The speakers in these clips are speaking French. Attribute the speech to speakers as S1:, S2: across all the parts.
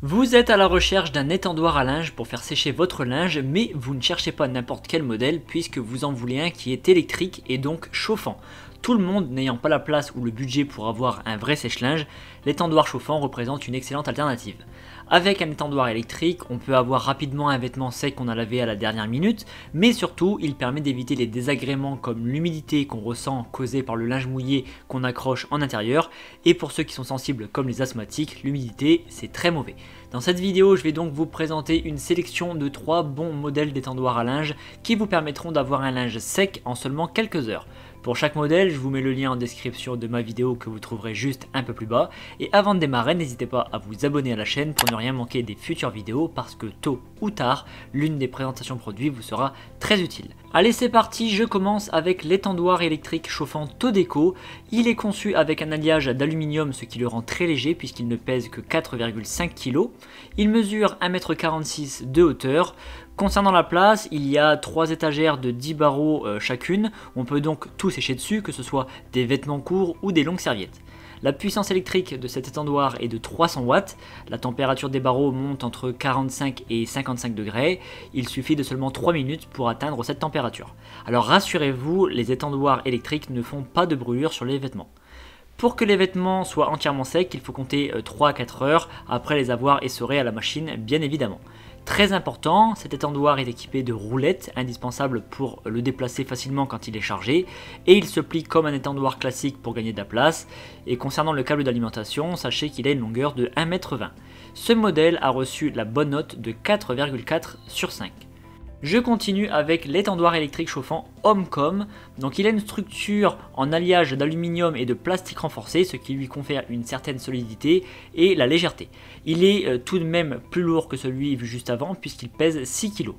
S1: Vous êtes à la recherche d'un étendoir à linge pour faire sécher votre linge, mais vous ne cherchez pas n'importe quel modèle puisque vous en voulez un qui est électrique et donc chauffant. Tout le monde n'ayant pas la place ou le budget pour avoir un vrai sèche-linge, l'étendoir chauffant représente une excellente alternative. Avec un étendoir électrique, on peut avoir rapidement un vêtement sec qu'on a lavé à la dernière minute, mais surtout il permet d'éviter les désagréments comme l'humidité qu'on ressent causée par le linge mouillé qu'on accroche en intérieur, et pour ceux qui sont sensibles comme les asthmatiques, l'humidité c'est très mauvais. Dans cette vidéo, je vais donc vous présenter une sélection de 3 bons modèles d'étendoir à linge qui vous permettront d'avoir un linge sec en seulement quelques heures. Pour chaque modèle, je vous mets le lien en description de ma vidéo que vous trouverez juste un peu plus bas. Et avant de démarrer, n'hésitez pas à vous abonner à la chaîne pour ne rien manquer des futures vidéos parce que tôt ou tard, l'une des présentations produits vous sera très utile. Allez, c'est parti, je commence avec l'étendoir électrique chauffant Todeco. Il est conçu avec un alliage d'aluminium, ce qui le rend très léger puisqu'il ne pèse que 4,5 kg. Il mesure 1,46 m de hauteur. Concernant la place, il y a 3 étagères de 10 barreaux chacune. On peut donc tout sécher dessus, que ce soit des vêtements courts ou des longues serviettes. La puissance électrique de cet étendoir est de 300 watts. La température des barreaux monte entre 45 et 55 degrés. Il suffit de seulement 3 minutes pour atteindre cette température. Alors rassurez-vous, les étendoirs électriques ne font pas de brûlure sur les vêtements. Pour que les vêtements soient entièrement secs, il faut compter 3 à 4 heures après les avoir essorés à la machine, bien évidemment. Très important, cet étendoir est équipé de roulettes, indispensables pour le déplacer facilement quand il est chargé, et il se plie comme un étendoir classique pour gagner de la place. Et concernant le câble d'alimentation, sachez qu'il a une longueur de 1,20 m. Ce modèle a reçu la bonne note de 4,4 sur 5. Je continue avec l'étendoir électrique chauffant Homecom. Donc il a une structure en alliage d'aluminium et de plastique renforcé, ce qui lui confère une certaine solidité et la légèreté. Il est tout de même plus lourd que celui vu juste avant puisqu'il pèse 6 kg.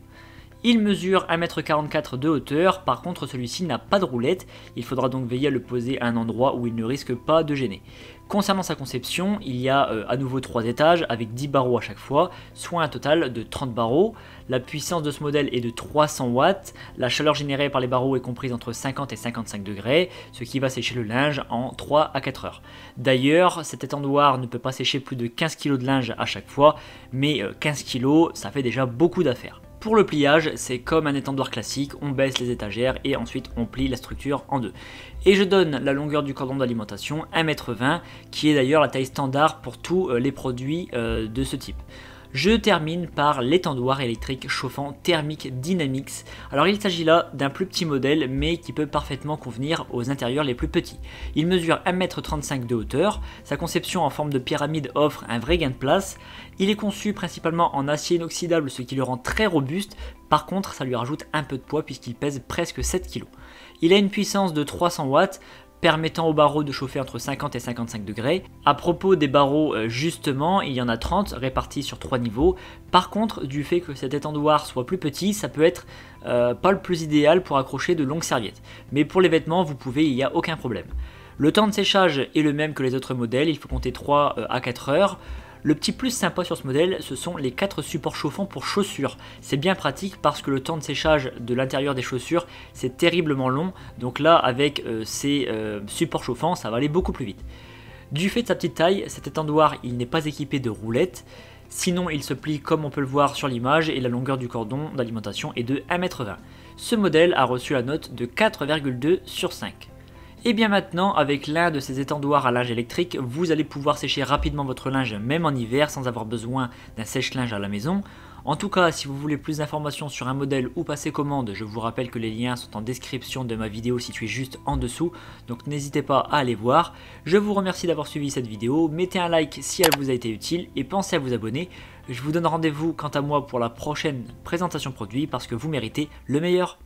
S1: Il mesure 1,44 m de hauteur, par contre celui-ci n'a pas de roulette, il faudra donc veiller à le poser à un endroit où il ne risque pas de gêner. Concernant sa conception, il y a à nouveau 3 étages avec 10 barreaux à chaque fois, soit un total de 30 barreaux. La puissance de ce modèle est de 300 watts, la chaleur générée par les barreaux est comprise entre 50 et 55 degrés, ce qui va sécher le linge en 3 à 4 heures. D'ailleurs, cet étendoir ne peut pas sécher plus de 15 kg de linge à chaque fois, mais 15 kg, ça fait déjà beaucoup d'affaires. Pour le pliage, c'est comme un étendoir classique, on baisse les étagères et ensuite on plie la structure en deux. Et je donne la longueur du cordon d'alimentation, 1,20 m, qui est d'ailleurs la taille standard pour tous les produits de ce type. Je termine par l'étendoir électrique chauffant Thermic Dynamics. Alors il s'agit là d'un plus petit modèle mais qui peut parfaitement convenir aux intérieurs les plus petits. Il mesure 1,35 m de hauteur, sa conception en forme de pyramide offre un vrai gain de place. Il est conçu principalement en acier inoxydable, ce qui le rend très robuste. Par contre ça lui rajoute un peu de poids puisqu'il pèse presque 7 kg. Il a une puissance de 300 watts, permettant aux barreaux de chauffer entre 50 et 55 degrés. À propos des barreaux, justement, il y en a 30 répartis sur 3 niveaux. Par contre, du fait que cet étendoir soit plus petit, ça peut être pas le plus idéal pour accrocher de longues serviettes. Mais pour les vêtements, vous pouvez, il n'y a aucun problème. Le temps de séchage est le même que les autres modèles, il faut compter 3 à 4 heures. Le petit plus sympa sur ce modèle, ce sont les 4 supports chauffants pour chaussures. C'est bien pratique parce que le temps de séchage de l'intérieur des chaussures, c'est terriblement long. Donc là, avec ces supports chauffants, ça va aller beaucoup plus vite. Du fait de sa petite taille, cet étendoir, il n'est pas équipé de roulettes. Sinon, il se plie comme on peut le voir sur l'image et la longueur du cordon d'alimentation est de 1,20 m. Ce modèle a reçu la note de 4,2 sur 5. Et bien maintenant, avec l'un de ces étendoirs à linge électrique, vous allez pouvoir sécher rapidement votre linge même en hiver sans avoir besoin d'un sèche-linge à la maison. En tout cas, si vous voulez plus d'informations sur un modèle ou passer commande, je vous rappelle que les liens sont en description de ma vidéo située juste en dessous, donc n'hésitez pas à aller voir. Je vous remercie d'avoir suivi cette vidéo, mettez un like si elle vous a été utile et pensez à vous abonner. Je vous donne rendez-vous quant à moi pour la prochaine présentation produit parce que vous méritez le meilleur.